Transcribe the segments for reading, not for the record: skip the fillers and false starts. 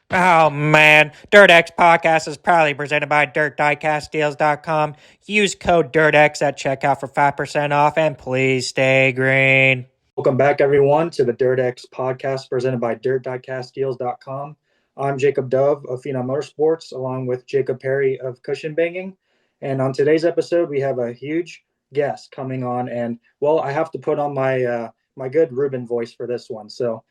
Oh man, Dirt X Podcast is proudly presented by DirtDiecastDeals.com. Use code DirtX at checkout for 5% off and please stay green. Welcome back, everyone, to the Dirt X podcast presented by DirtDiecastDeals.com. I'm Jacob Dove of Phenom Motorsports, along with Jacob Perry of CushnBangn. And on today's episode, we have a huge guest coming on. And, well, I have to put on my good Ruben voice for this one. So,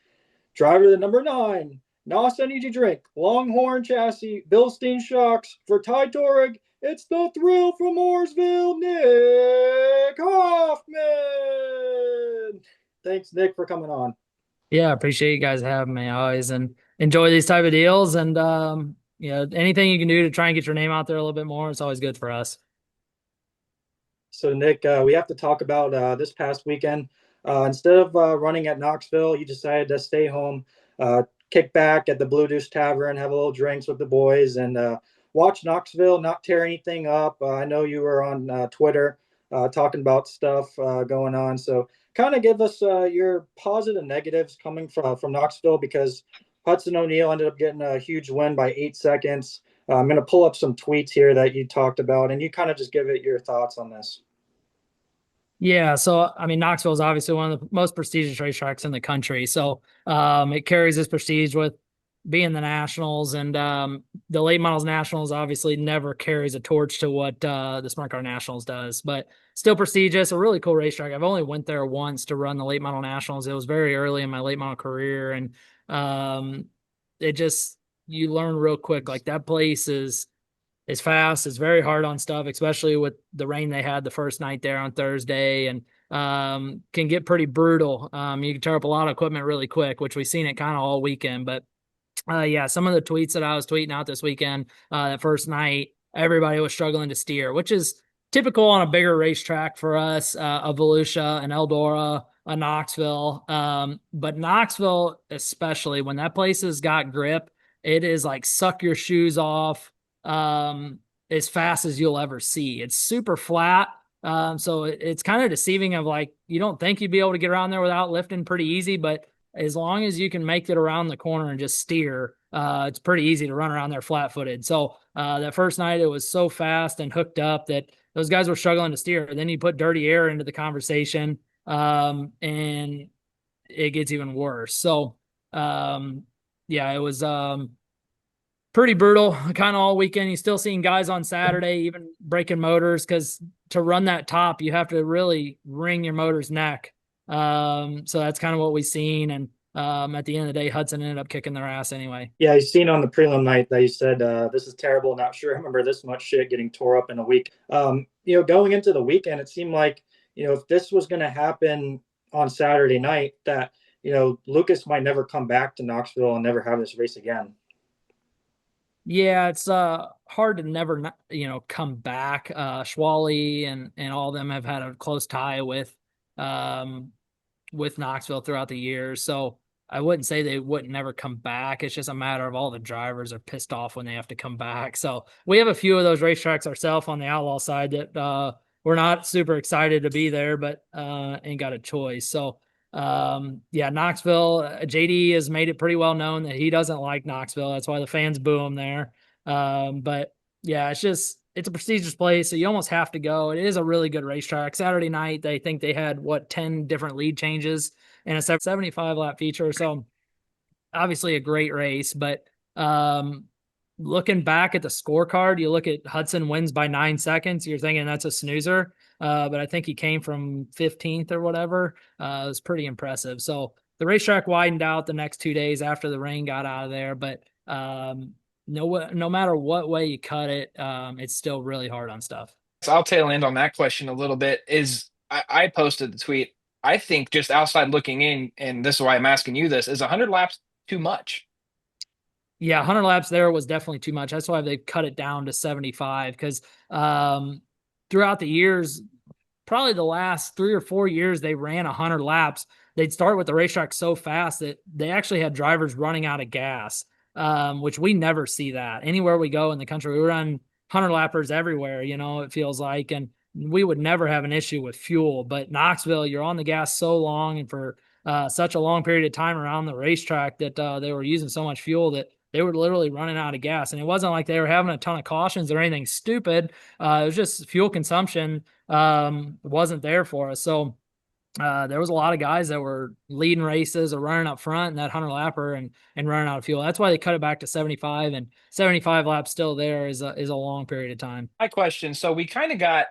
driver the number 9, NOS Energy Drink, Longhorn Chassis, Bilstein Shocks for Ty Torrig. It's the thrill from Mooresville, Nick Hoffman. Thanks, Nick, for coming on. Yeah, I appreciate you guys having me. I always enjoy these type of deals, and anything you can do to try and get your name out there a little bit more, it's always good for us. So, Nick, we have to talk about this past weekend. Instead of running at Knoxville, you decided to stay home, kick back at the Blue Deuce Tavern, have a little drinks with the boys, and watch Knoxville not tear anything up. I know you were on Twitter talking about stuff going on. So, kind of give us your positive and negatives coming from Knoxville, because Hudson O'Neal ended up getting a huge win by 8 seconds. I'm going to pull up some tweets here that you talked about, and you kind of just give it your thoughts on this. Yeah, so I mean, Knoxville is obviously one of the most prestigious racetracks in the country. So it carries this prestige with being the Nationals, and the late models Nationals obviously never carries a torch to what the Smart Car Nationals does, but still prestigious. A really cool racetrack. I've only went there once to run the late model Nationals. It was very early in my late model career, and it just you learn real quick. Like that place is fast. It's very hard on stuff, especially with the rain they had the first night there on Thursday, and can get pretty brutal. You can tear up a lot of equipment really quick, which we've seen it kind of all weekend. But yeah, some of the tweets that I was tweeting out this weekend, that first night, everybody was struggling to steer, which is typical on a bigger racetrack for us, a Volusia, an Eldora, a Knoxville. But Knoxville, especially when that place has got grip, it is like suck your shoes off as fast as you'll ever see. It's super flat. So it's kind of deceiving of like, you don't think you'd be able to get around there without lifting pretty easy, but as long as you can make it around the corner and just steer, it's pretty easy to run around there flat footed. So that first night, it was so fast and hooked up that those guys were struggling to steer. Then you put dirty air into the conversation, and it gets even worse. So, yeah, it was pretty brutal kind of all weekend. You're still seeing guys on Saturday even breaking motors, because to run that top, you have to really wring your motor's neck. So that's kind of what we've seen. And at the end of the day, Hudson ended up kicking their ass anyway. Yeah, you seen on the prelim night that you said this is terrible. Not sure I remember this much shit getting tore up in a week. Going into the weekend, it seemed like if this was going to happen on Saturday night, that Lucas might never come back to Knoxville and never have this race again. Yeah, it's hard to never come back. Schwally and all of them have had a close tie with Knoxville throughout the years. So I wouldn't say they wouldn't never come back. It's just a matter of all the drivers are pissed off when they have to come back. So we have a few of those racetracks ourselves on the Outlaw side that we're not super excited to be there, but ain't got a choice. So yeah, Knoxville, JD has made it pretty well known that he doesn't like Knoxville. That's why the fans boo him there. But yeah, it's a prestigious place, so you almost have to go. It is a really good racetrack. Saturday night, they think they had 10 different lead changes and a 75 lap feature. So obviously a great race, but looking back at the scorecard, you look at Hudson wins by 9 seconds. You're thinking that's a snoozer. But I think he came from 15th or whatever. It was pretty impressive. So the racetrack widened out the next 2 days after the rain got out of there. But no matter what way you cut it, it's still really hard on stuff. So I'll tail end on that question a little bit. I posted the tweet. I think just outside looking in, and this is why I'm asking you this, is 100 laps too much? Yeah, 100 laps there was definitely too much. That's why they've cut it down to 75, because throughout the years, probably the last 3 or 4 years they ran 100 laps, they'd start with the racetrack so fast that they actually had drivers running out of gas, which we never see that. Anywhere we go in the country, we run 100 lappers everywhere, it feels like, and we would never have an issue with fuel. But Knoxville, you're on the gas so long and for such a long period of time around the racetrack that they were using so much fuel that they were literally running out of gas. And it wasn't like they were having a ton of cautions or anything stupid. It was just fuel consumption wasn't there for us. So there was a lot of guys that were leading races or running up front in that 100 lapper and running out of fuel. That's why they cut it back to 75, and 75 laps still there is a long period of time. My question. So we kind of got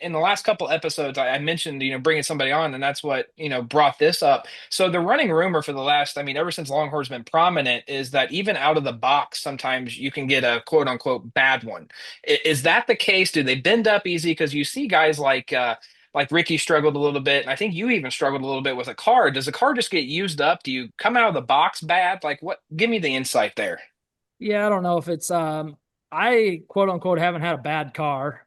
in the last couple episodes, I mentioned, bringing somebody on, and that's what, brought this up. So the running rumor for the last, I mean, ever since Longhorn's been prominent, is that even out of the box, sometimes you can get a quote unquote bad one. Is that the case? Do they bend up easy? Because you see guys like Ricky struggled a little bit, and I think you even struggled a little bit with a car. Does the car just get used up? Do you come out of the box bad? Like what? Give me the insight there. Yeah, I don't know if it's I quote unquote haven't had a bad car.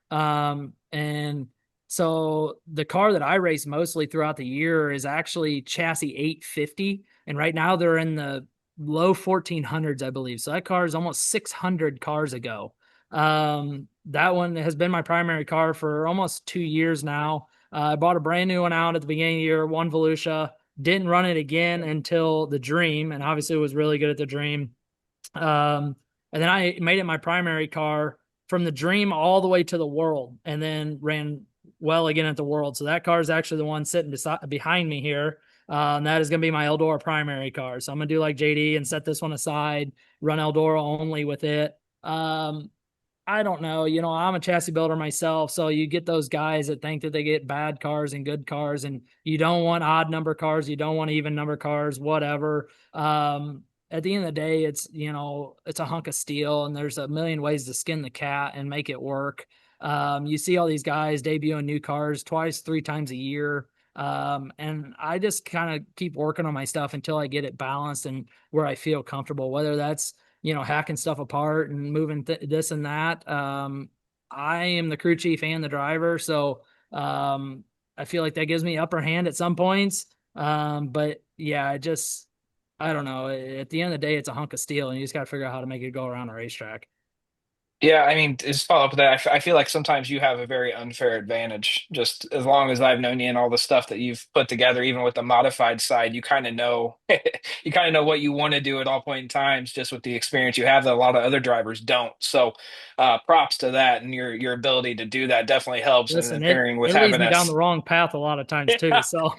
And so the car that I race mostly throughout the year is actually chassis 850. And right now they're in the low 1400s, I believe. So that car is almost 600 cars ago. That one has been my primary car for almost 2 years now. I bought a brand new one out at the beginning of the year, one Volusia. Didn't run it again until the Dream, and obviously it was really good at the Dream. And then I made it my primary car from the Dream all the way to the World, and then ran well again at the World. So that car is actually the one sitting behind me here. And that is going to be my Eldora primary car. So I'm going to do like JD and set this one aside, run Eldora only with it. I don't know. I'm a chassis builder myself. So you get those guys that think that they get bad cars and good cars, and you don't want odd number cars. You don't want even number cars, whatever. At the end of the day, it's a hunk of steel, and there's a million ways to skin the cat and make it work. You see all these guys debuting new cars twice, 3 times a year. And I just kind of keep working on my stuff until I get it balanced and where I feel comfortable, whether that's, hacking stuff apart and moving this and that. I am the crew chief and the driver. So, I feel like that gives me upper hand at some points. But yeah, I don't know. At the end of the day, it's a hunk of steel, and you just got to figure out how to make it go around a racetrack. Yeah, I mean, just follow up with that. I feel like sometimes you have a very unfair advantage. Just as long as I've known you and all the stuff that you've put together, even with the modified side, you kind of know, you kind of know what you want to do at all point in times, just with the experience you have that a lot of other drivers don't. So, props to that, and your ability to do that definitely helps. And then Listen, it pairing with it leads having me down the us, wrong path a lot of times too. So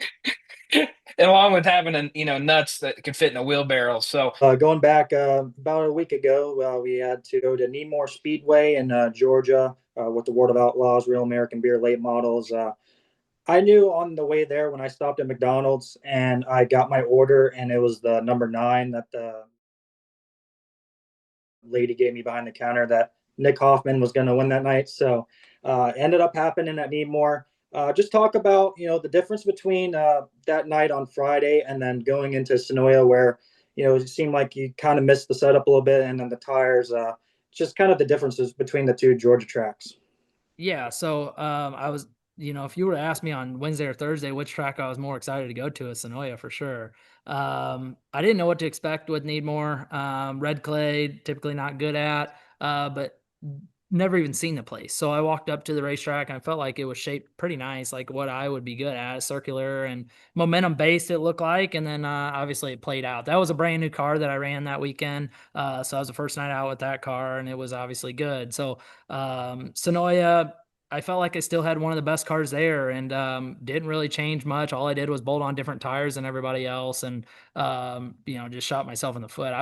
and along with having nuts that can fit in a wheelbarrow. So Going back about a week ago, we had to go to Needmore Speedway in Georgia with the World of Outlaws Real American Beer late models. I knew on the way there when I stopped at McDonald's and I got my order, and it was the number 9 that the lady gave me behind the counter, that Nick Hoffman was going to win that night. So ended up happening at Needmore. Just talk about the difference between that night on Friday and then going into Senoia, where it seemed like you kind of missed the setup a little bit, and then the tires. Just kind of the differences between the two Georgia tracks. yeah, so I was, if you were to ask me on Wednesday or Thursday which track I was more excited to go to, is Senoia for sure. I didn't know what to expect with Needmore. Red clay, typically not good at, but never even seen the place. So I walked up to the racetrack and I felt like it was shaped pretty nice, like what I would be good at, circular and momentum based, it looked like. And then obviously it played out. That was a brand new car that I ran that weekend. So I was the first night out with that car, and it was obviously good. So Senoia, I felt like I still had one of the best cars there, and didn't really change much. All I did was bolt on different tires than everybody else, and just shot myself in the foot.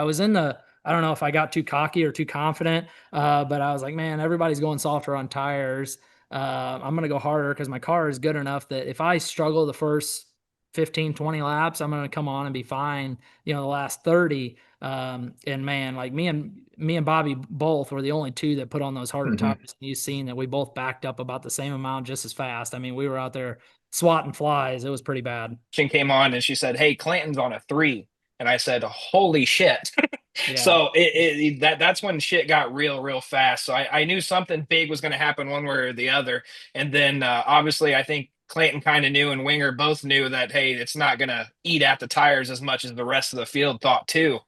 I don't know if I got too cocky or too confident, but I was like, man, everybody's going softer on tires. I'm going to go harder because my car is good enough that if I struggle the first 15, 20 laps, I'm going to come on and be fine, the last 30. And man, like me and Bobby both were the only two that put on those harder tires. You've seen that we both backed up about the same amount just as fast. I mean, we were out there swatting flies. It was pretty bad. she came on and she said, "Hey, Clanton's on a 3." And I said, "Holy shit." Yeah. So that's when shit got real fast. So I knew something big was going to happen one way or the other. And then obviously I think Clanton kind of knew, and Winger both knew that, hey, it's not going to eat at the tires as much as the rest of the field thought too.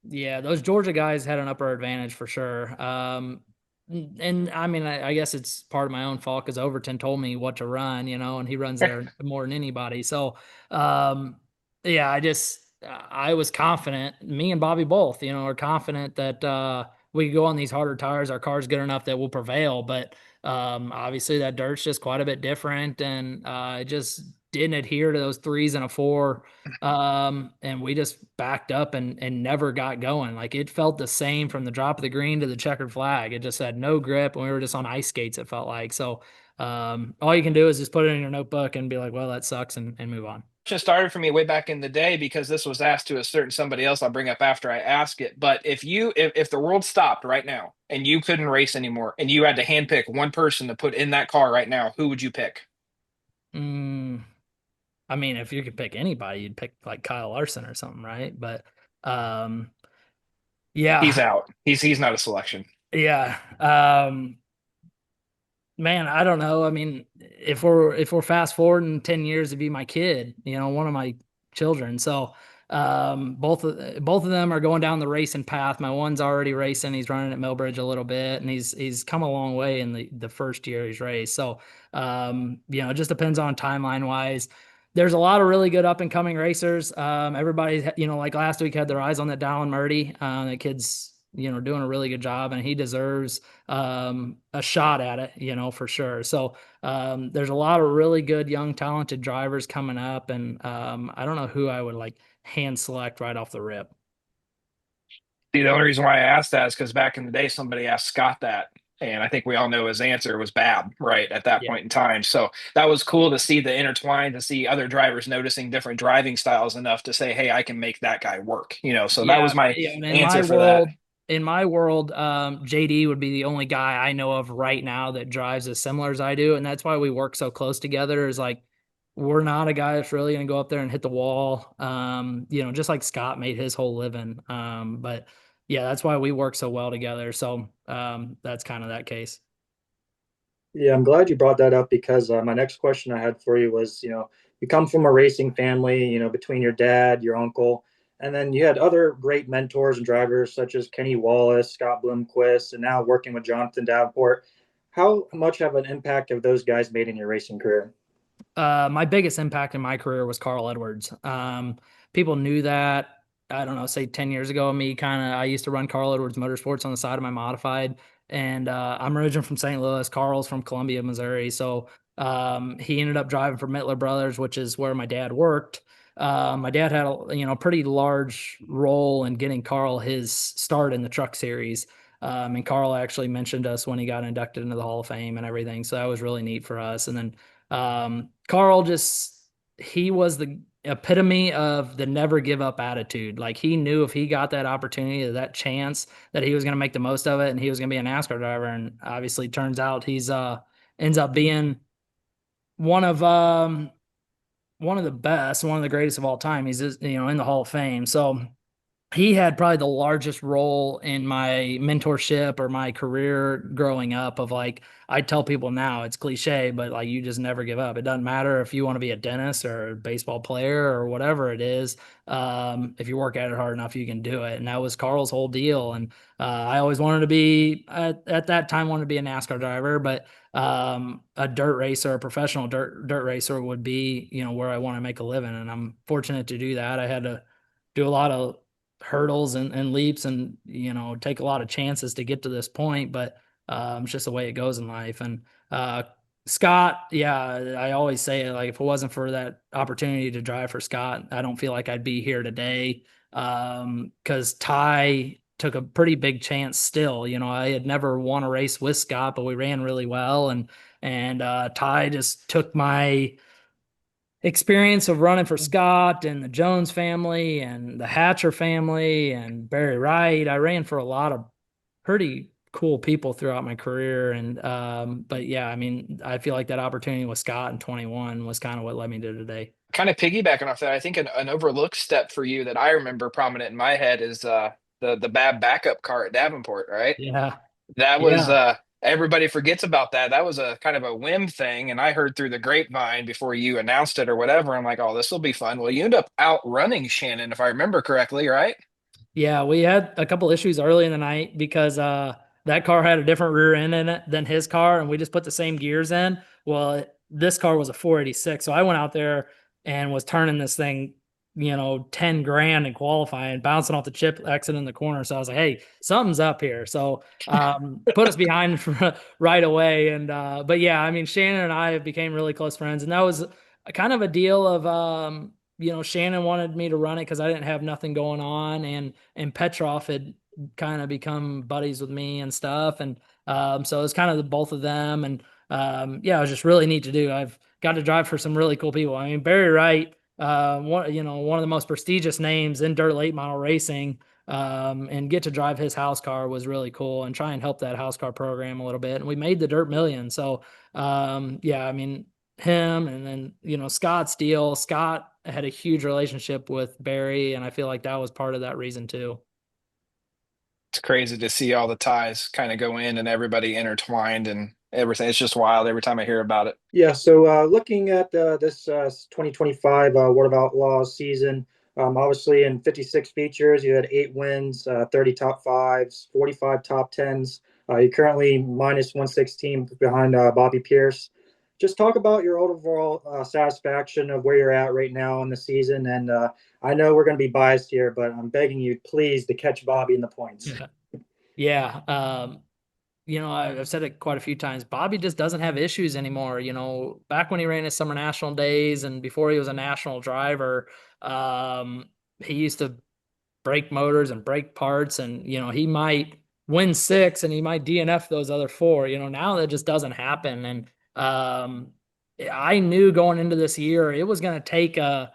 Yeah, those Georgia guys had an upper advantage for sure. And I mean, I guess it's part of my own fault because Overton told me what to run, and he runs there more than anybody. So, yeah, I was confident, me and Bobby both, are confident that we could go on these harder tires. Our car's good enough that we'll prevail. But obviously that dirt's just quite a bit different, and it just didn't adhere to those threes and a four. And we just backed up and never got going. Like it felt the same from the drop of the green to the checkered flag. It just had no grip, and we were just on ice skates, it felt like. So all you can do is just put it in your notebook and be like, well, that sucks, and move on. Just started for me way back in the day because this was asked to a certain somebody else I'll bring up after I ask it. But if the world stopped right now and you couldn't race anymore and you had to handpick one person to put in that car right now, who would you pick? I mean, if you could pick anybody, you'd pick like Kyle Larson or something, right? But um, He's yeah, out. He's not a selection. yeah. Man, I don't know. I mean, if we're fast forwarding 10 years to be my kid, one of my children. So both of them are going down the racing path. My one's already racing. He's running at Millbridge a little bit, and he's come a long way in the first year he's raced. So it just depends on timeline wise. There's a lot of really good up and coming racers. Everybody's, like last week had their eyes on that Dallin Murdy. The kid's, doing a really good job, and he deserves a shot at it, for sure. So there's a lot of really good young talented drivers coming up, and I don't know who I would like hand select right off the rip. See, the only reason why I asked that is because back in the day, somebody asked Scott that. And I think we all know his answer was bad, right, at that Yeah. point in time. So that was cool to see the intertwine, to see other drivers noticing different driving styles enough to say, hey, I can make that guy work. So that Yeah, was my yeah, and answer for that. in my world, JD would be the only guy I know of right now that drives as similar as I do, and that's why we work so close together. Is like we're not a guy that's really going to go up there and hit the wall. Just like Scott made his whole living. But yeah, that's why we work so well together. So that's kind of that case. Yeah, I'm glad you brought that up because my next question I had for you was, you come from a racing family, between your dad, your uncle, and then you had other great mentors and drivers such as Kenny Wallace, Scott Bloomquist, and now working with Jonathan Davenport. How much of an impact have those guys made in your racing career? My biggest impact in my career was Carl Edwards. People knew that. I don't know, say 10 years ago, I used to run Carl Edwards Motorsports on the side of my modified. And I'm originally from St. Louis. Carl's from Columbia, Missouri. So he ended up driving for Mittler Brothers, which is where my dad worked. My dad had a pretty large role in getting Carl his start in the truck series. And Carl actually mentioned us when he got inducted into the Hall of Fame and everything. So that was really neat for us. And then Carl he was the epitome of the never give up attitude. Like he knew if he got that opportunity, that chance, that he was going to make the most of it, and he was going to be a NASCAR driver. And obviously turns out he's ends up being one of one of the best, one of the greatest of all time. He's just, in the Hall of Fame. So he had probably the largest role in my mentorship or my career growing up. Of like, I tell people now, it's cliche, but like, you just never give up. It doesn't matter if you want to be a dentist or a baseball player or whatever it is. If you work at it hard enough, you can do it. And that was Carl's whole deal. And I always wanted to be at that time, wanted to be a NASCAR driver, but a dirt racer, a professional dirt racer would be, where I want to make a living. And I'm fortunate to do that. I had to do a lot of hurdles and leaps and take a lot of chances to get to this point, but it's just the way it goes in life. And Scott, yeah, I always say it, like if it wasn't for that opportunity to drive for Scott, I don't feel like I'd be here today. Because Ty took a pretty big chance still. I had never won a race with Scott, but we ran really well, and Ty just took my experience of running for Scott and the Jones family and the Hatcher family and Barry Wright. I ran for a lot of pretty cool people throughout my career. And, but yeah, I mean, I feel like that opportunity with Scott in 21 was kind of what led me to today. Kind of piggybacking off that, I think an overlooked step for you that I remember prominent in my head is the bad backup car at Davenport, right? Yeah. That was Yeah. everybody forgets about that. That was a kind of a whim thing, and I heard through the grapevine before you announced it or whatever. I'm like, oh, this will be fun. Well, you end up outrunning Shannon, if I remember correctly, right? Yeah, we had a couple issues early in the night because that car had a different rear end in it than his car, and we just put the same gears in. Well, this car was a 486, so I went out there and was turning this thing 10 grand in qualifying, bouncing off the chip exit in the corner. So I was like, hey, something's up here. So put us behind right away. And but yeah, I mean, Shannon and I became really close friends, and that was a kind of a deal of Shannon wanted me to run it because I didn't have nothing going on, and Petrov had kind of become buddies with me and stuff, and so it was kind of the both of them, and yeah, it was just really neat to do. I've got to drive for some really cool people. I mean, Barry Wright, one of the most prestigious names in dirt late model racing, and get to drive his house car was really cool, and try and help that house car program a little bit. And we made the Dirt Million. So, yeah, I mean, him, and then, Scott Steele. Scott had a huge relationship with Barry, and I feel like that was part of that reason too. It's crazy to see all the ties kind of go in and everybody intertwined and everything. It's just wild every time I hear about it. Yeah, so looking at this 2025 World of Outlaws season, obviously in 56 features, you had 8 wins, 30 top fives, 45 top tens. You're currently minus 116 behind Bobby Pierce. Just talk about your overall satisfaction of where you're at right now in the season. And I know we're going to be biased here, but I'm begging you, please, to catch Bobby in the points. Yeah. I've said it quite a few times. Bobby just doesn't have issues anymore. Back when he ran his summer national days and before he was a national driver, he used to break motors and break parts, and he might win 6 and he might DNF those other 4. Now that just doesn't happen. And I knew going into this year it was going to take an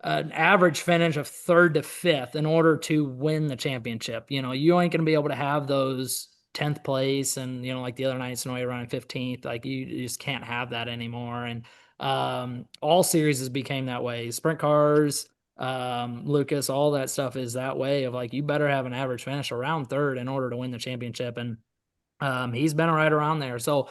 average finish of 3rd to 5th in order to win the championship. You ain't going to be able to have those 10th place and, like the other night, Senoia running 15th. Like you just can't have that anymore. And all series became that way. Sprint cars, Lucas, all that stuff is that way of like, you better have an average finish around 3rd in order to win the championship. And he's been right around there. So,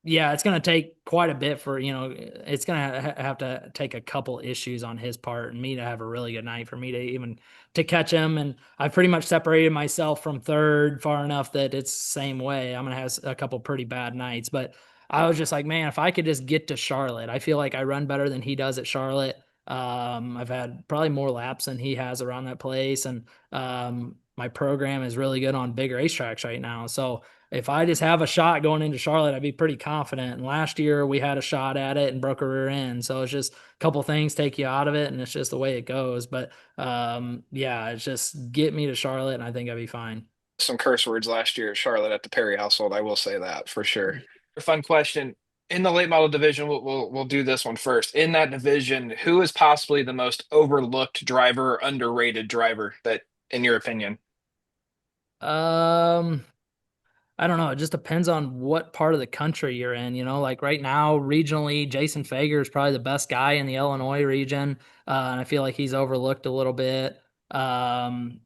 yeah, it's going to take quite a bit for, it's going to have to take a couple issues on his part and me to have a really good night for me to even to catch him. And I've pretty much separated myself from 3rd far enough that it's the same way. I'm going to have a couple pretty bad nights, but I was just like, man, if I could just get to Charlotte, I feel like I run better than he does at Charlotte. I've had probably more laps than he has around that place. And my program is really good on big racetracks right now. So, if I just have a shot going into Charlotte, I'd be pretty confident. And last year we had a shot at it and broke a rear end. So it's just a couple things take you out of it, and it's just the way it goes. But yeah, it's just get me to Charlotte, and I think I'd be fine. Some curse words last year at Charlotte at the Perry household. I will say that for sure. A fun question. In the late model division, we'll do this one first. In that division, who is possibly the most overlooked driver or underrated driver that, in your opinion? Um, I don't know. It just depends on what part of the country you're in. Like right now, regionally, Jason Fager is probably the best guy in the Illinois region. And I feel like he's overlooked a little bit. Um,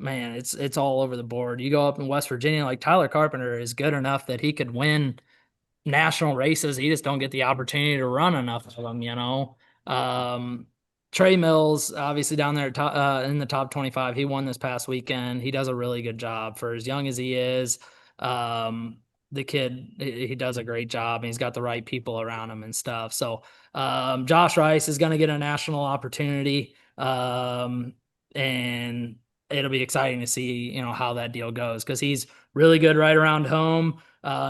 Man, it's all over the board. You go up in West Virginia, like Tyler Carpenter is good enough that he could win national races. He just don't get the opportunity to run enough of them. Um, Trey Mills, obviously down there in the top 25, he won this past weekend. He does a really good job for as young as he is. Um, the kid, he does a great job, and he's got the right people around him and stuff. So Josh Rice is going to get a national opportunity, and it'll be exciting to see how that deal goes because he's really good right around home.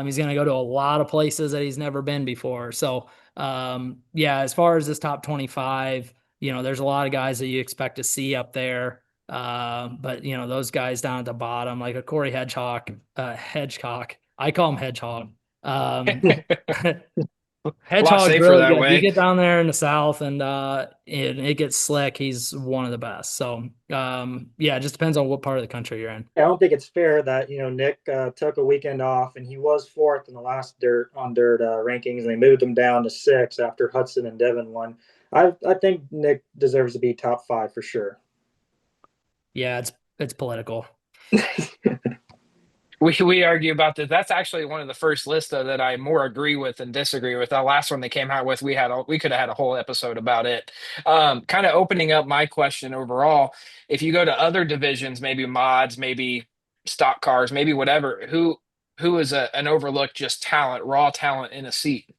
He's going to go to a lot of places that he's never been before. So, yeah, as far as this top 25, there's a lot of guys that you expect to see up there. But those guys down at the bottom, like a Corey Hedgecock, I call him Hedgehog. A lot Hedgehog's safer really that good. You way. get down there in the South and it gets slick. He's one of the best. So, yeah, it just depends on what part of the country you're in. I don't think it's fair that Nick took a weekend off and he was 4th in the last dirt rankings, and they moved him down to 6 after Hudson and Devin won. I think Nick deserves to be top 5 for sure. Yeah, it's political. We argue about this. That's actually one of the first lists though, that I more agree with than disagree with. The last one they came out with, we could have had a whole episode about it. Kind of opening up my question overall. If you go to other divisions, maybe mods, maybe stock cars, maybe whatever, who is an overlooked just talent, raw talent in a seat?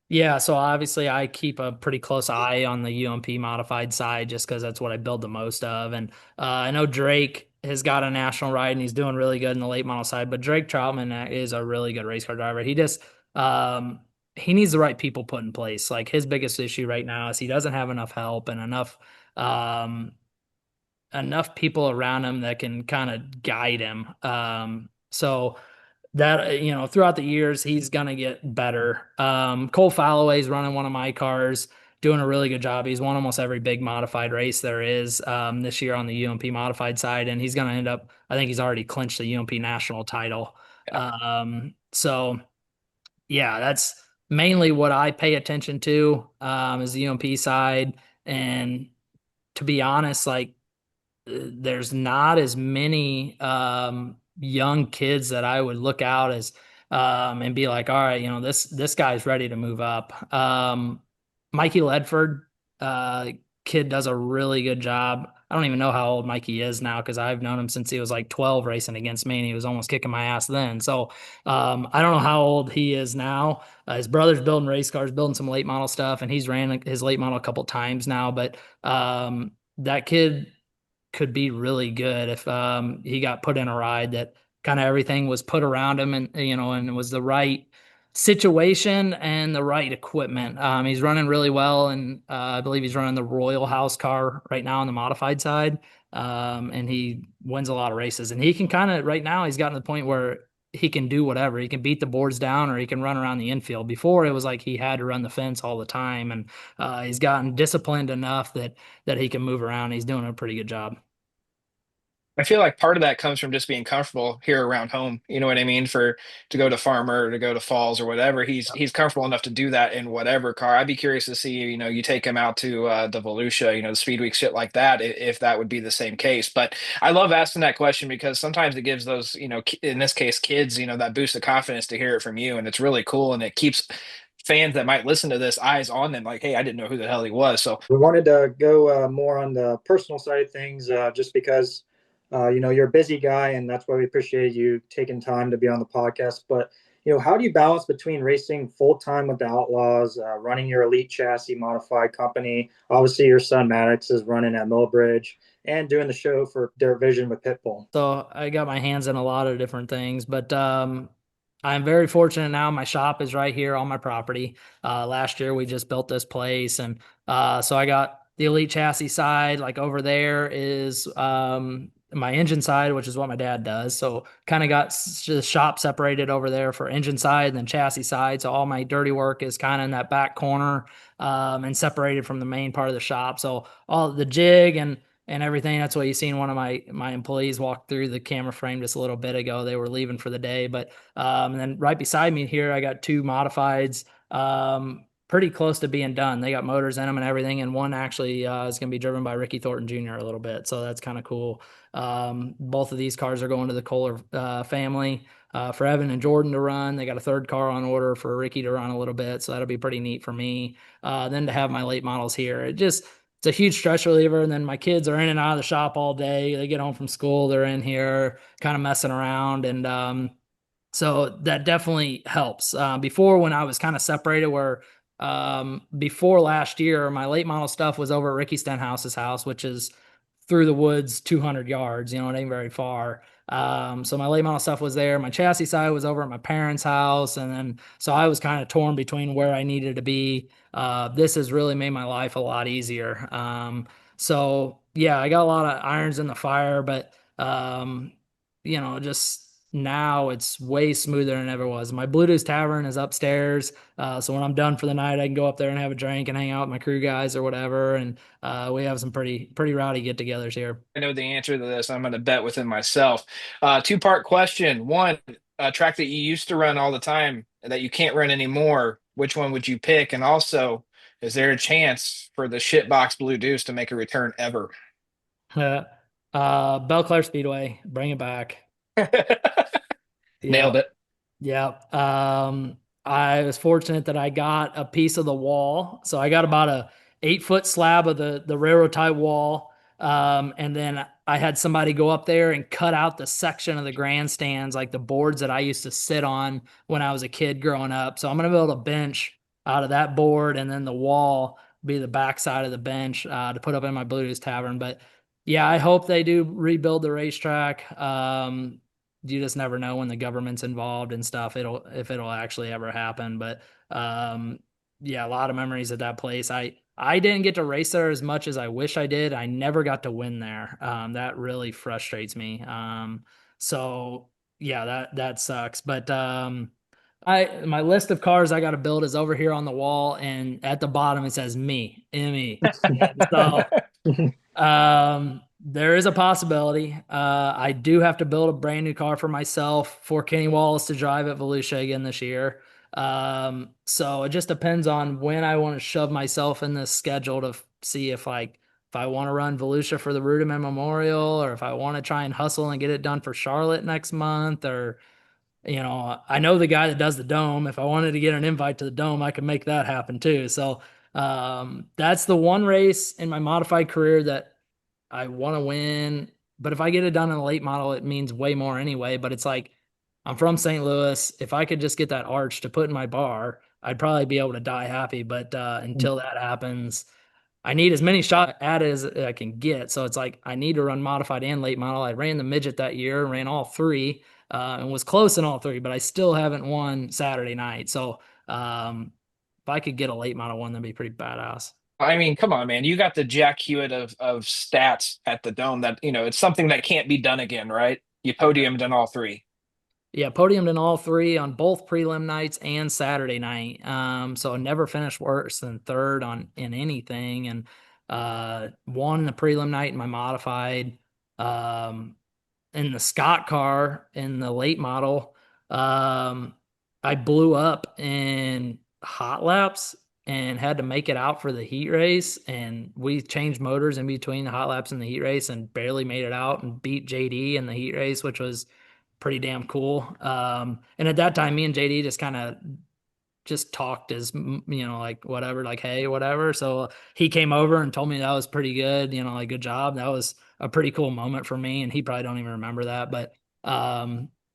Yeah, so obviously I keep a pretty close eye on the UMP modified side just because that's what I build the most of. And I know Drake has got a national ride and he's doing really good in the late model side, but Drake Troutman is a really good race car driver. He just he needs the right people put in place. Like his biggest issue right now is he doesn't have enough help and um enough people around him that can kind of guide him. So that throughout the years he's gonna get better. Cole Falloway's running one of my cars, doing a really good job. He's won almost every big modified race there is this year on the UMP modified side, and he's gonna end up. I think he's already clinched the UMP national title. So yeah, that's mainly what I pay attention to is the UMP side. And to be honest, like there's not as many young kids that I would look out as and be like, all right, this guy's ready to move up. Mikey Ledford, uh, kid does a really good job. I don't even know how old Mikey is now because I've known him since he was like 12 racing against me and he was almost kicking my ass then. So I don't know how old he is now. His brother's building race cars, building some late model stuff, and he's ran his late model a couple times now. But that kid could be really good if he got put in a ride that kind of everything was put around him and and it was the right situation and the right equipment. He's running really well, and I believe he's running the Royal House car right now on the modified side, and he wins a lot of races. And he can kind of right now he's gotten to the point where he can do whatever. He can beat the boards down or he can run around the infield. Before it was like he had to run the fence all the time, and he's gotten disciplined enough that he can move around. He's doing a pretty good job. I feel like part of that comes from just being comfortable here around home. You know what I mean? For to go to Farmer or to go to Falls or whatever, he's comfortable enough to do that in whatever car. I'd be curious to see, you take him out to the Volusia, the Speed Week, shit like that, if that would be the same case. But I love asking that question because sometimes it gives those, in this case, kids, that boost of confidence to hear it from you, and it's really cool, and it keeps fans that might listen to this eyes on them, like, hey, I didn't know who the hell he was. So We wanted to go more on the personal side of things, just because you're a busy guy, and that's why we appreciate you taking time to be on the podcast. But how do you balance between racing full time with the Outlaws, running your elite chassis modified company? Obviously, your son Maddox is running at Millbridge, and doing the show for Dirt Vision with Pitbull. So I got my hands in a lot of different things, but I'm very fortunate now. My shop is right here on my property. Last year we just built this place, and so I got the elite chassis side. Like over there is my engine side, which is what my dad does. So kind of got the shop separated over there for engine side and then chassis side. So all my dirty work is kind of in that back corner and separated from the main part of the shop. So all the jig and everything. That's what you seen one of my employees walk through the camera frame just a little bit ago. They were leaving for the day, but and then right beside me here, I got two modifieds, pretty close to being done. They got motors in them and everything, and one actually is going to be driven by Ricky Thornton Jr. a little bit, so that's kind of cool. Both of these cars are going to the Kohler family. For Evan and Jordan to run. They got a third car on order for Ricky to run a little bit, so that'll be pretty neat for me. Then to have my late models here, it's a huge stress reliever. And then my kids are in and out of the shop all day. They get home from school, they're in here kind of messing around. And so that definitely helps. Before, when I was kind of separated, where before last year, my late model stuff was over at Ricky Stenhouse's house, which is through the woods 200 yards, it ain't very far. So my late model stuff was there. My chassis side was over at my parents' house. And then, so I was kind of torn between where I needed to be. This has really made my life a lot easier. So yeah, I got a lot of irons in the fire, but, just now it's way smoother than it ever was. My Bluetooth Tavern is upstairs. So when I'm done for the night, I can go up there and have a drink and hang out with my crew guys or whatever. And we have some pretty rowdy get-togethers here. I know the answer to this. I'm going to bet within myself. Two-part question. One, a track that you used to run all the time that you can't run anymore, which one would you pick? And also, is there a chance for the shitbox Blue Deuce to make a return ever? Belle Claire Speedway, bring it back. Nailed it. Yeah. I was fortunate that I got a piece of the wall. So I got about a 8-foot slab of the railroad tie wall. And then I had somebody go up there and cut out the section of the grandstands, like the boards that I used to sit on when I was a kid growing up. So I'm going to be able to bench out of that board, and then the wall be the back side of the bench to put up in my Blues Tavern. But yeah, I hope they do rebuild the racetrack. You just never know when the government's involved and stuff. If it'll actually ever happen. But yeah, a lot of memories at that place. I didn't get to race there as much as I wish I did. I never got to win there. That really frustrates me. So yeah, that sucks. But my list of cars I got to build is over here on the wall, and at the bottom it says me, me. So there is a possibility. I do have to build a brand new car for myself for Kenny Wallace to drive at Volusia again this year. So it just depends on when I want to shove myself in this schedule to see if I want to run Volusia for the Rudiman Memorial, or if I want to try and hustle and get it done for Charlotte next month, or I know the guy that does the dome. If I wanted to get an invite to the dome, I could make that happen too. So that's the one race in my modified career that I want to win. But if I get it done in a late model, it means way more anyway. But it's like, I'm from St. Louis. If I could just get that arch to put in my bar, I'd probably be able to die happy. But until that happens, I need as many shots at it as I can get. So it's like I need to run modified and late model. I ran the midget that year, ran all three, and was close in all three, but I still haven't won Saturday night. So if I could get a late model one, that'd be pretty badass. I mean, come on, man. You got the Jack Hewitt of stats at the dome that, it's something that can't be done again, right? You podiumed in all three. Yeah, podiumed in all three on both prelim nights and Saturday night. So I never finished worse than third in anything, and won the prelim night in my modified. In the Scott car in the late model, I blew up in hot laps and had to make it out for the heat race. And we changed motors in between the hot laps and the heat race and barely made it out and beat JD in the heat race, which was pretty damn cool. And at that time, me and JD just talked as like whatever, like hey, whatever. So he came over and told me that was pretty good, like good job. That was a pretty cool moment for me, and he probably don't even remember that. But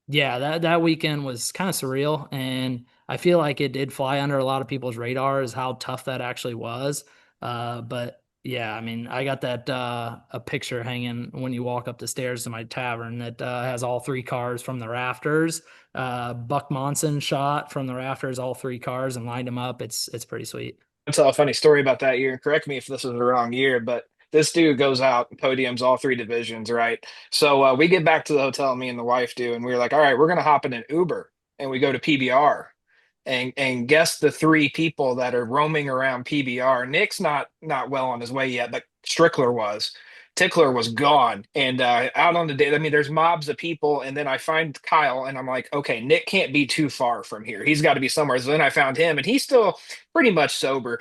yeah, that weekend was kind of surreal, and I feel like it did fly under a lot of people's radars how tough that actually was. But yeah, I mean, I got that a picture hanging when you walk up the stairs to my tavern that has all three cars from the rafters. Buck Monson shot from the rafters all three cars and lined them up. It's pretty sweet. I'll tell a funny story about that year. Correct me if this is the wrong year, but this dude goes out and podiums all three divisions, right? So we get back to the hotel, me and the wife do, and we're like, all right, we're gonna hop in an Uber and we go to PBR. And guess the three people that are roaming around PBR. Nick's not well on his way yet, but Strickler was. Tickler was gone and out on the day. I mean, there's mobs of people, and then I find Kyle, and I'm like, okay, Nick can't be too far from here. He's got to be somewhere. So then I found him, and he's still pretty much sober.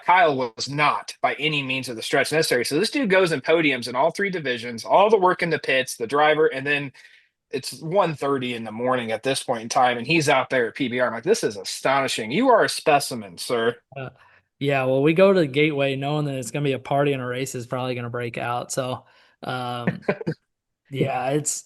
Kyle was not by any means of the stretch necessary. So this dude goes in podiums in all three divisions, all the work in the pits, the driver, and then it's 1:30 in the morning at this point in time, and he's out there at PBR. I'm like, this is astonishing. You are a specimen, sir. Uh, yeah, well, we go to the Gateway knowing that it's going to be a party and a race is probably going to break out. So, um, yeah, it's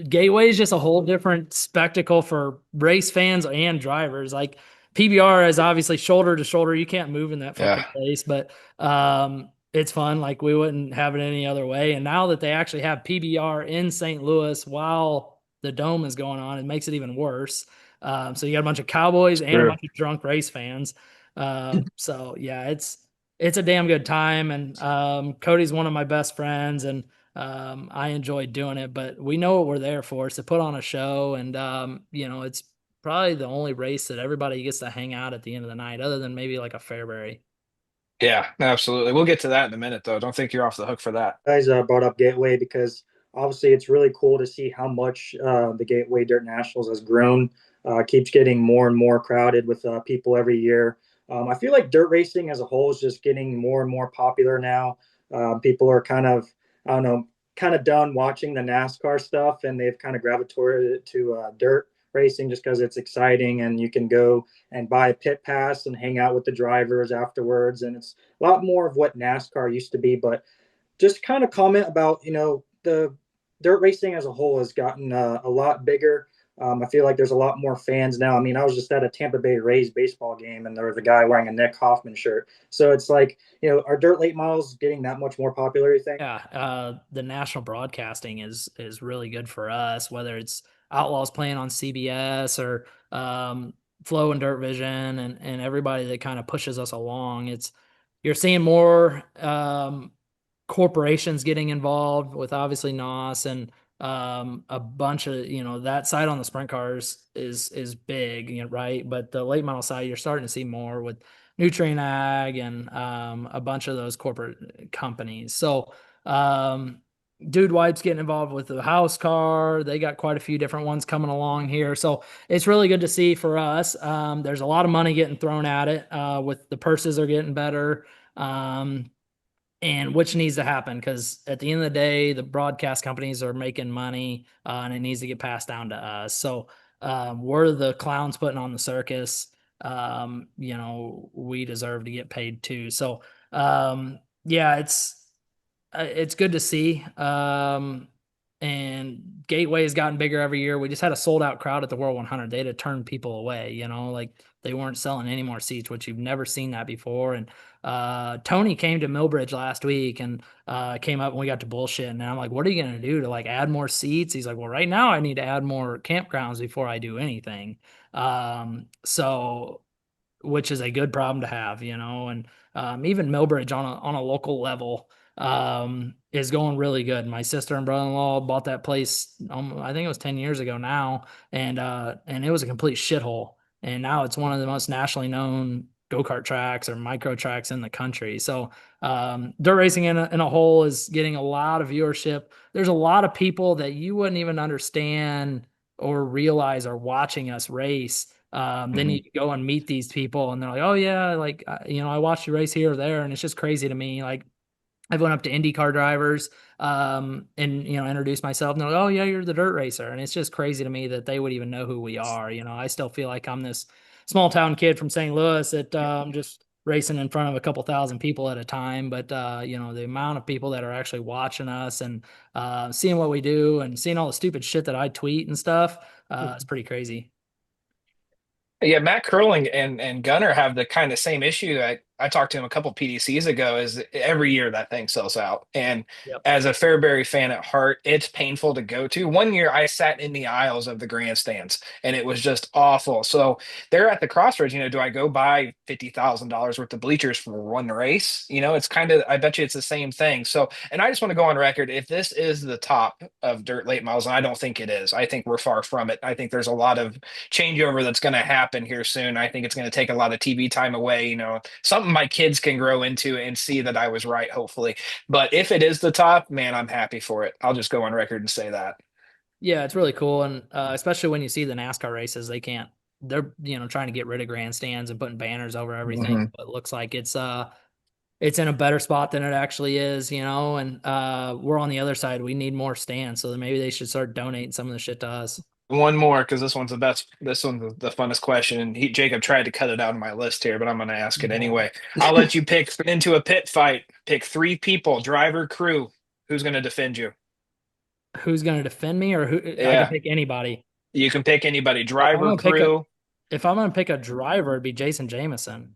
Gateway is just a whole different spectacle for race fans and drivers. Like PBR is obviously shoulder to shoulder. You can't move in that fucking Yeah. place, but it's fun. Like we wouldn't have it any other way. And now that they actually have PBR in St. Louis while the dome is going on, it makes it even worse. So you got a bunch of cowboys and a True. bunch of drunk race fans. So yeah, it's a damn good time. And Cody's one of my best friends, and I enjoyed doing it, but we know what we're there for. It's to put on a show, and it's probably the only race that everybody gets to hang out at the end of the night, other than maybe like a Fairbury. Yeah, absolutely. We'll get to that in a minute, though. Don't think you're off the hook for that. Guys brought up Gateway because obviously it's really cool to see how much the Gateway Dirt Nationals has grown. Keeps getting more and more crowded with people every year. I feel like dirt racing as a whole is just getting more and more popular now. People are kind of, I don't know, kind of done watching the NASCAR stuff, and they've kind of gravitated to dirt racing just because it's exciting and you can go and buy a pit pass and hang out with the drivers afterwards. And it's a lot more of what NASCAR used to be. But just kind of comment about, the dirt racing as a whole has gotten a lot bigger. I feel like there's a lot more fans now. I mean, I was just at a Tampa Bay Rays baseball game, and there was a guy wearing a Nick Hoffman shirt. So it's like, are dirt late models getting that much more popular, you think? Yeah, the national broadcasting is really good for us, whether it's Outlaws playing on CBS or Flow and Dirt Vision and everybody that kind of pushes us along. You're seeing more corporations getting involved with obviously NOS and a bunch of that side on the sprint cars is big, right? But the late model side, you're starting to see more with Nutrient Ag and a bunch of those corporate companies. So Dude Wipe's getting involved with the house car. They got quite a few different ones coming along here. So it's really good to see for us. There's a lot of money getting thrown at it. With the purses are getting better. And which needs to happen because at the end of the day, the broadcast companies are making money and it needs to get passed down to us. So we're the clowns putting on the circus. We deserve to get paid too. So yeah, it's good to see. And Gateway has gotten bigger every year. We just had a sold out crowd at the World 100. They had to turn people away, like they weren't selling any more seats, which you've never seen that before. And Tony came to Millbridge last week and came up and we got to bullshit. And I'm like, what are you going to do to like add more seats? He's like, well, right now I need to add more campgrounds before I do anything. So which is a good problem to have, and even Millbridge on a local level is going really good. My sister and brother-in-law bought that place, I think it was 10 years ago now, and it was a complete shithole. And now it's one of the most nationally known go-kart tracks or micro tracks in the country. So dirt racing in a whole is getting a lot of viewership. There's a lot of people that you wouldn't even understand or realize are watching us race. Then you go and meet these people and they're like, oh yeah, like, I watched you race here or there. And it's just crazy to me. Like I've went up to IndyCar drivers, and, introduced myself and they're like, oh yeah, you're the dirt racer. And it's just crazy to me that they would even know who we are. I still feel like I'm this small town kid from St. Louis that, just racing in front of a couple thousand people at a time. But, the amount of people that are actually watching us and, seeing what we do and seeing all the stupid shit that I tweet and stuff, it's pretty crazy. Yeah, Matt Curling and Gunner have the kind of same issue. I talked to him a couple PDCs ago. Is every year that thing sells out, and Yep. as a Fairbury fan at heart, it's painful to go to. One year I sat in the aisles of the grandstands, and it was just awful. So they're at the crossroads. Do I go buy $50,000 worth of bleachers for one race? It's kind of. I bet you it's the same thing. So, and I just want to go on record. If this is the top of dirt late models, and I don't think it is. I think we're far from it. I think there's a lot of changeover that's going to happen here soon. I think it's going to take a lot of TV time away, something my kids can grow into and see that I was right, hopefully. But if it is the top, man, I'm happy for it. I'll just go on record and say that. Yeah, it's really cool. And especially when you see the NASCAR races, they're, trying to get rid of grandstands and putting banners over everything. Mhm. But it looks like it's in a better spot than it actually is, and we're on the other side. We need more stands. So then maybe they should start donating some of the shit to us. One more, because this one's the best. This one's the funnest question. And Jacob tried to cut it out of my list here, but I'm going to ask it anyway. I'll let you pick into a pit fight. Pick three people, driver, crew. Who's going to defend you? Who's going to defend me or who I can Yeah, pick anybody. you can pick anybody, If I'm driver, going to pick a crew. if I'm going to pick a driver, it'd be Jason Jameson.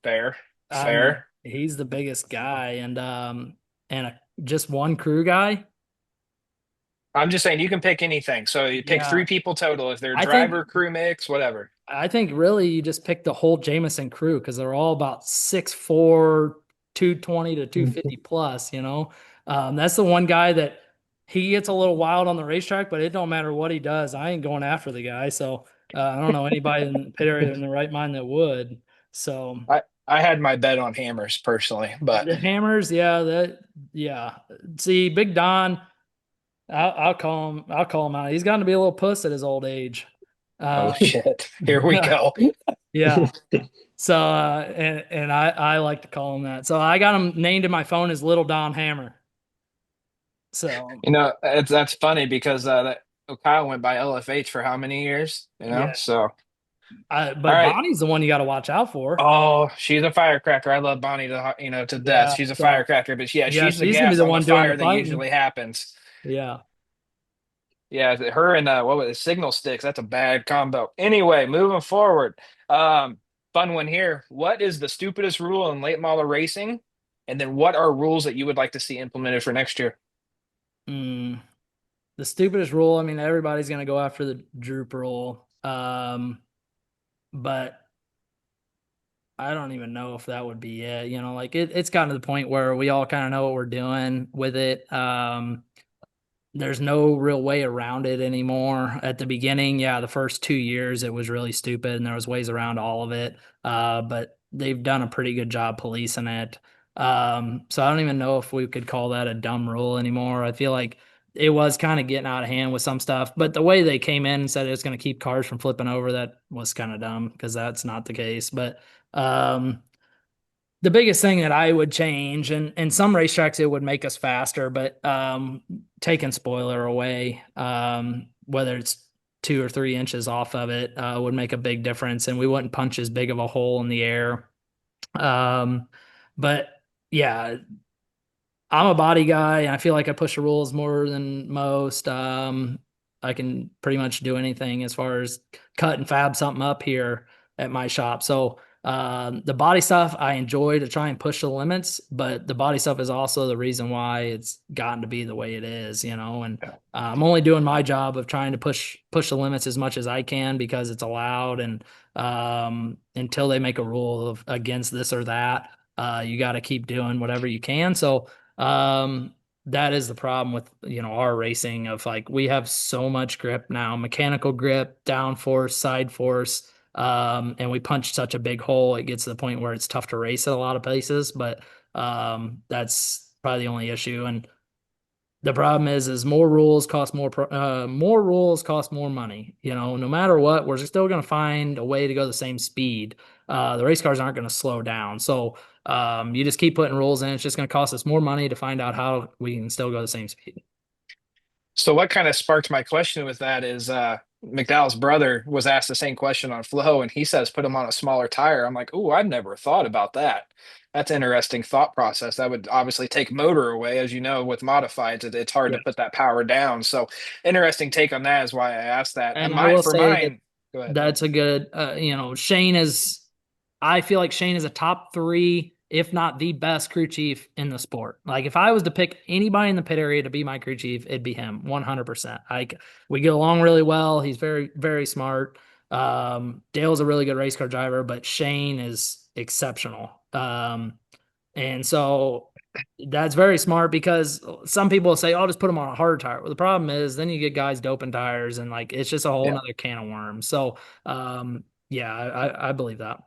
Fair, I mean, fair. he's the biggest guy and just one crew guy. I'm just saying you can pick anything. So you pick Yeah. three people total. If they're I think driver, crew mix, whatever. I think really you just pick the whole Jameson crew because they're all about 6'4", 220 to 250 plus, That's the one guy that he gets a little wild on the racetrack, but it don't matter what he does. I ain't going after the guy. So I don't know anybody in the pit area in the right mind that would. So I had my bet on hammers personally, but the hammers, yeah. See, Big Don, I'll call him. I'll call him out. He's gotten to be a little puss at his old age. oh shit. Here we go. Yeah. So and I like to call him that. So I got him named in my phone as Little Don Hammer. So That's funny because Kyle went by LFH for how many years? yeah. So But all right. Bonnie's the one you got to watch out for. Oh, she's a firecracker. I love Bonnie to death. Yeah. She's a So firecracker, but yeah, yeah, she's the she's gonna be gas the on the one doing the fire that fighting. usually happens. Yeah. Yeah, her and what was it, Signal Sticks. That's a bad combo. Anyway, moving forward. Um, Fun one here. What is the stupidest rule in late model racing? And then what are rules that you would like to see implemented for next year? Mm, the stupidest rule. I mean, everybody's gonna go after the droop rule. But I don't even know if that would be it. You know, like it's gotten to the point where we all kind of know what we're doing with it. There's no real way around it anymore. At the beginning, yeah, the first 2 years it was really stupid and there was ways around all of it. But they've done a pretty good job policing it. So I don't even know if we could call that a dumb rule anymore. I feel like it was kind of getting out of hand with some stuff, but the way they came in and said it was going to keep cars from flipping over, that was kind of dumb because that's not the case. But um, the biggest thing that I would change, and some racetracks it would make us faster, but taking spoiler away, whether it's 2 or 3 inches off of it, would make a big difference, and we wouldn't punch as big of a hole in the air. Um, but yeah, I'm a body guy, and I feel like I push the rules more than most. I can pretty much do anything as far as cut and fab something up here at my shop. So the body stuff I enjoy to try and push the limits, but the body stuff is also the reason why it's gotten to be the way it is, you know. And I'm only doing my job of trying to push the limits as much as I can because it's allowed. And until they make a rule of against this or that, you got to keep doing whatever you can. So that is the problem with, you know, our racing of like, we have so much grip now, mechanical grip, down force, side force. And we punch such a big hole. It gets to the point where it's tough to race at a lot of places, but, that's probably the only issue. And the problem is more rules cost more money. You know, no matter what, we're still going to find a way to go the same speed. The race cars aren't going to slow down. So you just keep putting rules in. It's just going to cost us more money to find out how we can still go the same speed. So what kind of sparked my question with that is McDowell's brother was asked the same question on Flow, and he says put him on a smaller tire. I'm like, oh, I've never thought about that. That's interesting thought process. That would obviously take motor away, as you know, with modifieds, it's hard to Yeah. put that power down. So interesting take on that is why I asked that. And I My will for say that mine, go ahead. that's a good, you know, Shane is, I feel like Shane is a top three, if not the best crew chief in the sport. Like if I was to pick anybody in the pit area to be my crew chief, it'd be him 100%. Like we get along really well. He's very, very smart. Dale's a really good race car driver, but Shane is exceptional. And so that's very smart because some people say, "Oh, just put them on a hard tire." Well, the problem is then you get guys doping tires, and like it's just a whole Yeah. nother can of worms. So, yeah, I believe that.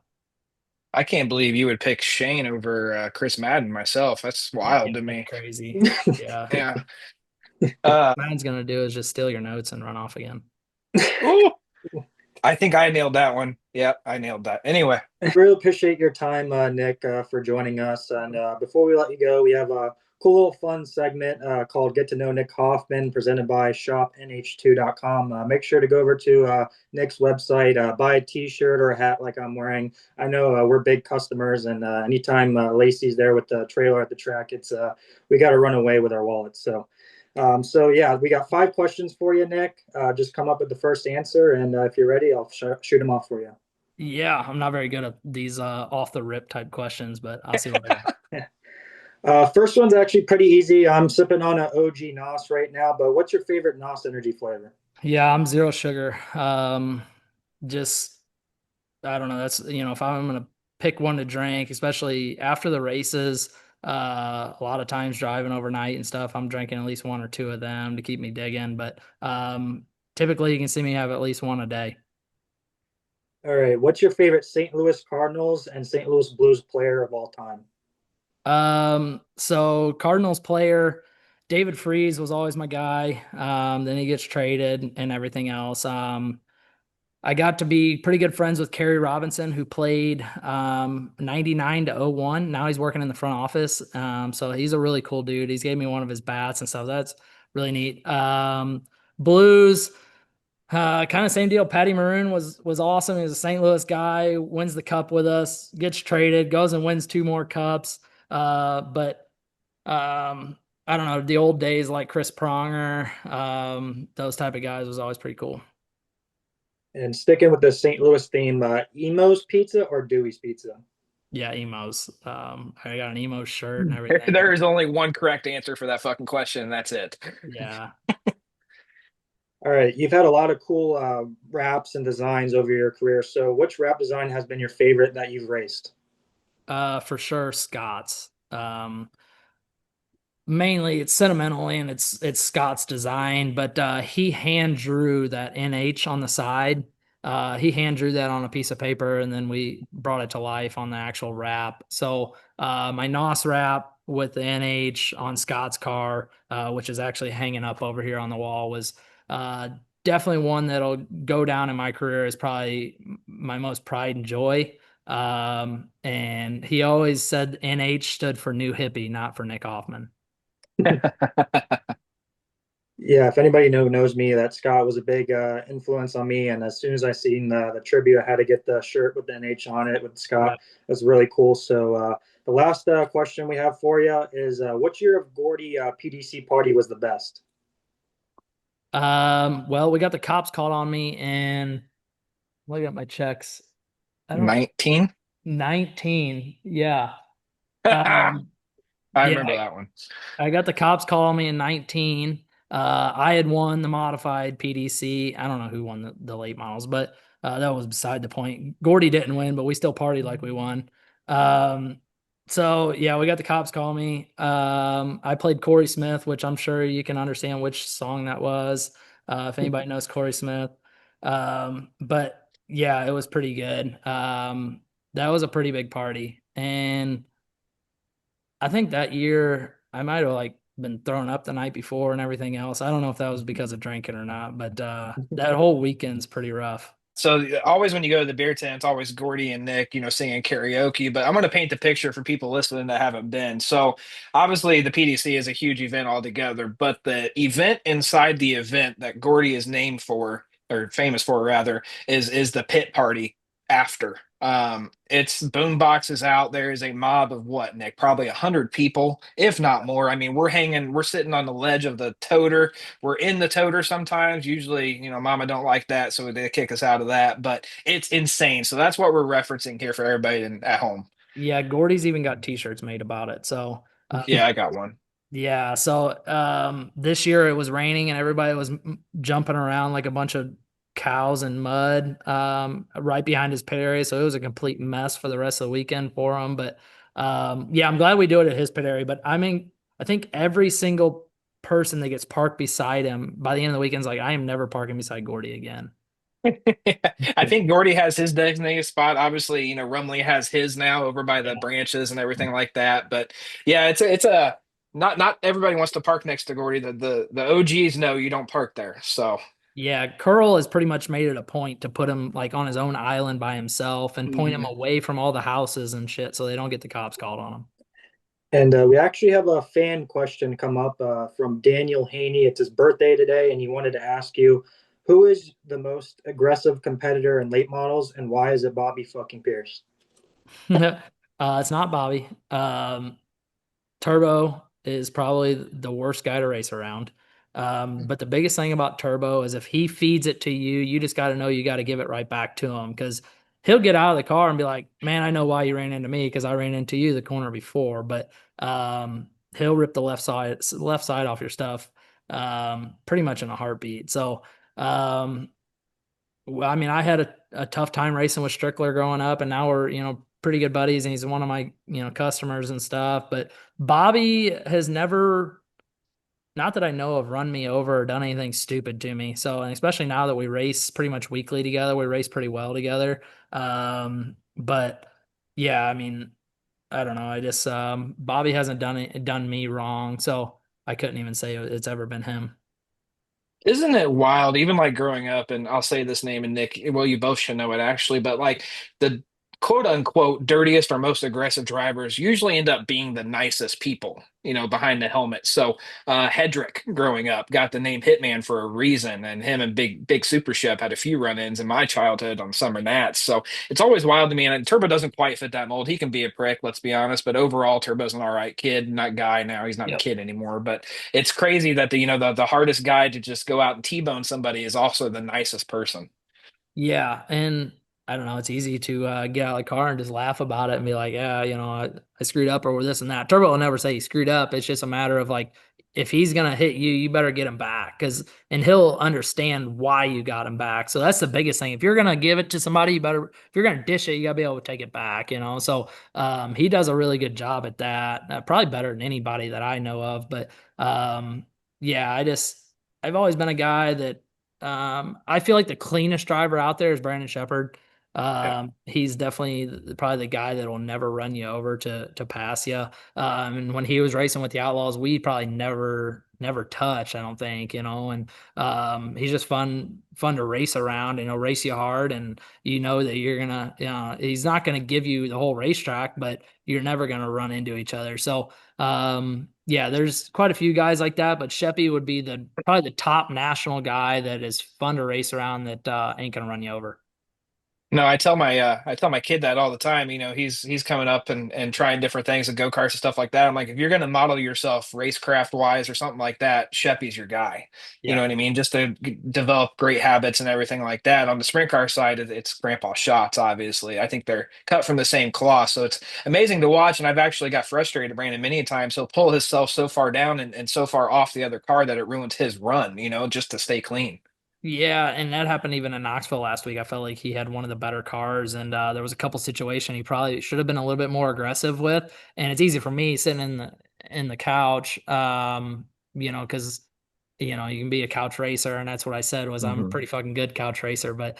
I can't believe you would pick Shane over Chris Madden myself. That's wild Yeah, to that's me. crazy. Yeah, Yeah. Uh, Man's gonna do is just steal your notes and run off again. ooh, I think I nailed that one. Yeah, I nailed that. Anyway. Really appreciate your time, Nick, for joining us. And before we let you go, we have a cool little fun segment called Get to Know Nick Hoffman, presented by shopnh2.com. Make sure to go over to Nick's website, buy a t-shirt or a hat like I'm wearing. I know we're big customers, and anytime Lacey's there with the trailer at the track, it's we got to run away with our wallets. So yeah, we got 5 questions for you, Nick. Just come up with the first answer, and if you're ready, I'll shoot them off for you. Yeah, I'm not very good at these off the rip type questions, but I'll see what I got. First one's actually pretty easy. I'm sipping on an OG NOS right now, but what's your favorite NOS energy flavor? Yeah, I'm zero sugar. Just I don't know. That's, you know, if I'm gonna pick one to drink, especially after the races, a lot of times driving overnight and stuff, I'm drinking at least 1 or 2 of them to keep me digging. But typically, you can see me have at least one a day. All right. What's your favorite St. Louis Cardinals and St. Louis Blues player of all time? So Cardinals player David Freese was always my guy. Then he gets traded and everything else. I got to be pretty good friends with Kerry Robinson, who played 99 to 01. Now he's working in the front office. So he's a really cool dude. He's gave me one of his bats and stuff. That's really neat. Blues, kind of same deal. Patty Maroon was awesome. He was a St. Louis guy, wins the cup with us, gets traded, goes and wins 2 more cups. But I don't know, the old days like Chris Pronger, those type of guys was always pretty cool. And sticking with the St. Louis theme, Emo's Pizza or Dewey's Pizza? Yeah, emos. I got an emo shirt and There, everything. there is only one correct answer for that fucking question, and that's it. Yeah. All right, you've had a lot of cool wraps and designs over your career. So, which wrap design has been your favorite that you've raced? For sure, Scott's. Mainly it's sentimental and it's Scott's design, but he hand drew that NH on the side. He hand drew that on a piece of paper and then we brought it to life on the actual wrap. So my NOS wrap with the NH on Scott's car, which is actually hanging up over here on the wall, was uh, definitely one that'll go down in my career as probably my most pride and joy. And he always said NH stood for New Hippie, not for Nick Hoffman. Yeah, if anybody knows me, that Scott was a big influence on me. And as soon as I seen the tribute, I had to get the shirt with the NH on it with Scott. Yeah. It was really cool. So the last question we have for you is, what year of Gordy PDC party was the best? Well, we got the cops called on me and look at my checks. I don't 19. 19. Yeah. I Um, yeah, remember that one. I got the cops calling me in 19. I had won the modified PDC. I don't know who won the late models, but that was beside the point. Gordy didn't win, but we still partied like we won. Um, so yeah, we got the cops calling me. I played Corey Smith, which I'm sure you can understand which song that was. If anybody knows Corey Smith. But yeah, it was pretty good. That was a pretty big party. And I think that year I might have like been thrown up the night before and everything else. I don't know if that was because of drinking or not, but that whole weekend's pretty rough. So always when you go to the beer tent, it's always Gordy and Nick, singing karaoke. But I'm going to paint the picture for people listening that haven't been. So obviously the PDC is a huge event altogether, but the event inside the event that Gordy is named for, or famous for rather, is the pit party after. It's boom boxes out. There is a mob of what, Nick? Probably 100 people, if not more. I mean, we're sitting on the ledge of the toter. We're in the toter sometimes. Usually, mama don't like that, so they kick us out of that. But it's insane. So that's what we're referencing here for everybody at home. Yeah, Gordy's even got t-shirts made about it. So Yeah, I got one. yeah, so this year it was raining and everybody was jumping around like a bunch of cows in mud right behind his pit area. So it was a complete mess for the rest of the weekend for him. But yeah, I'm glad we do it at his pit area. But I mean, I think every single person that gets parked beside him by the end of the weekend's like, I am never parking beside Gordy again. I think Gordy has his designated spot. Obviously, Rumley has his now over by the branches and everything like that. But yeah, it's a not everybody wants to park next to Gordy. The OGs know you don't park there. So Yeah, Curl has pretty much made it a point to put him like on his own island by himself and point him Mhm. away from all the houses and shit so they don't get the cops called on him. And we actually have a fan question come up from Daniel Haney. It's his birthday today, and he wanted to ask you, who is the most aggressive competitor in late models, and why is it Bobby fucking Pierce? It's not Bobby. Turbo is probably the worst guy to race around. But the biggest thing about Turbo is if he feeds it to you, you just got to know you got to give it right back to him because he'll get out of the car and be like, "Man, I know why you ran into me because I ran into you the corner before." But he'll rip the left side off your stuff pretty much in a heartbeat. So well, I mean, I had a tough time racing with Strickler growing up, and now we're, pretty good buddies, and he's one of my, customers and stuff. But Bobby has never, not that I know of, run me over or done anything stupid to me. So, and especially now that we race pretty much weekly together, we race pretty well together. But yeah, I mean, I don't know. I just Bobby hasn't done me wrong, so I couldn't even say it's ever been him. isn't it wild? Even like growing up, and I'll say this name, and Nick, well, you both should know it actually, but like the quote unquote dirtiest or most aggressive drivers usually end up being the nicest people, behind the helmet. So Hedrick growing up got the name Hitman for a reason, and him and Big Super Shep had a few run-ins in my childhood on summer nats. So it's always wild to me, and Turbo doesn't quite fit that mold. He can be a prick, let's be honest, but overall Turbo's an all right kid, not guy now. He's not a Yep. kid anymore, but it's crazy that the hardest guy to just go out and T-bone somebody is also the nicest person. Yeah, and I don't know, it's easy to get out of the car and just laugh about it and be like, yeah, I screwed up or this and that. Turbo will never say he screwed up. It's just a matter of like, if he's gonna hit you, you better get him back, and he'll understand why you got him back. So that's the biggest thing. If you're gonna give it to somebody, if you're gonna dish it, you gotta be able to take it back. So he does a really good job at that. Probably better than anybody that I know of. But yeah, I've always been a guy that I feel like the cleanest driver out there is Brandon Shepherd. Yeah. He's definitely probably the guy that will never run you over to pass you. And when he was racing with the Outlaws, we probably never touched, I don't think, and he's just fun to race around, and he'll race you hard, and that you're gonna, he's not gonna give you the whole racetrack, but you're never gonna run into each other. So yeah, there's quite a few guys like that, but Sheppy would be probably the top national guy that is fun to race around that ain't gonna run you over. No, I tell my kid that all the time. He's coming up and trying different things and go-karts and stuff like that. I'm like, if you're gonna model yourself racecraft wise or something like that, Sheppy's your guy. You know Yeah. what I mean? Just to develop great habits and everything like that. On the sprint car side, it's Grandpa Shots, obviously. I think they're cut from the same cloth, so it's amazing to watch. And I've actually got frustrated, Brandon, many times. He'll pull himself so far down and so far off the other car that it ruins his run, just to stay clean. Yeah, and that happened even in Knoxville last week. I felt like he had one of the better cars, and there was a couple situations he probably should have been a little bit more aggressive with. And it's easy for me sitting in the couch, because you can be a couch racer, and that's what I said was I'm a Mhm. pretty fucking good couch racer. But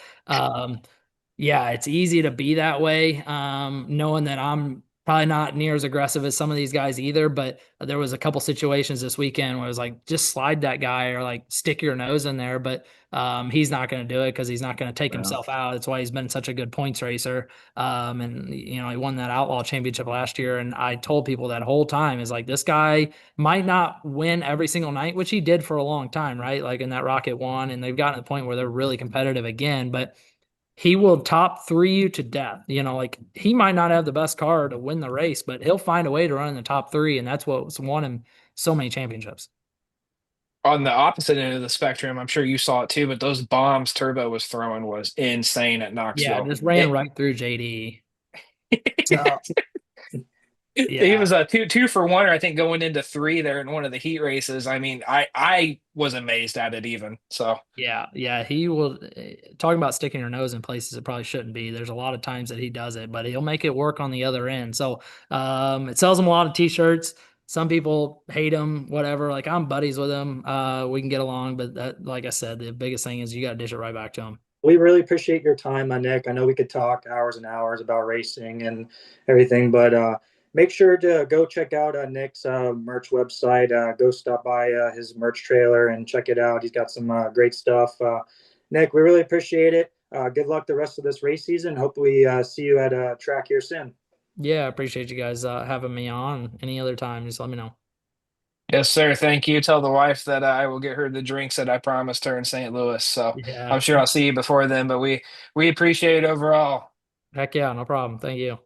yeah, it's easy to be that way, knowing that I'm probably not near as aggressive as some of these guys either. But there was a couple situations this weekend where it was like, just slide that guy or like stick your nose in there. But he's not going to do it because he's not going to take Yeah. himself out. That's why he's been such a good points racer. And he won that Outlaw championship last year. And I told people that whole time is like, this guy might not win every single night, which he did for a long time, right? Like in that Rocket one, and they've gotten to the point where they're really competitive again. But he will top three you to death. Like he might not have the best car to win the race, but he'll find a way to run in the top three, and that's what's won him so many championships. On the opposite end of the spectrum, I'm sure you saw it too, but those bombs Turbo was throwing was insane at Yeah, Knoxville. just ran right through JD. So He yeah, was a two for one, or I think going into three there in one of the heat races. I mean, I was amazed at it even. So yeah, he will. Talking about sticking your nose in places it probably shouldn't be. There's a lot of times that he does it, but he'll make it work on the other end. So it sells him a lot of t-shirts. Some people hate him, whatever. Like I'm buddies with him. We can get along, but like I said, the biggest thing is you got to dish it right back to him. We really appreciate your time, Nick. I know we could talk hours and hours about racing and everything, but make sure to go check out Nick's merch website. Go stop by his merch trailer and check it out. He's got some great stuff. Nick, we really appreciate it. Good luck the rest of this race season. Hope we see you at a track here soon. Yeah, I appreciate you guys having me on. Any other time, just let me know. yes, sir. Thank you. Tell the wife that I will get her the drinks that I promised her in St. Louis. So Yeah, I'm sure I'll see you before then. But we appreciate it overall. heck yeah, no problem. Thank you.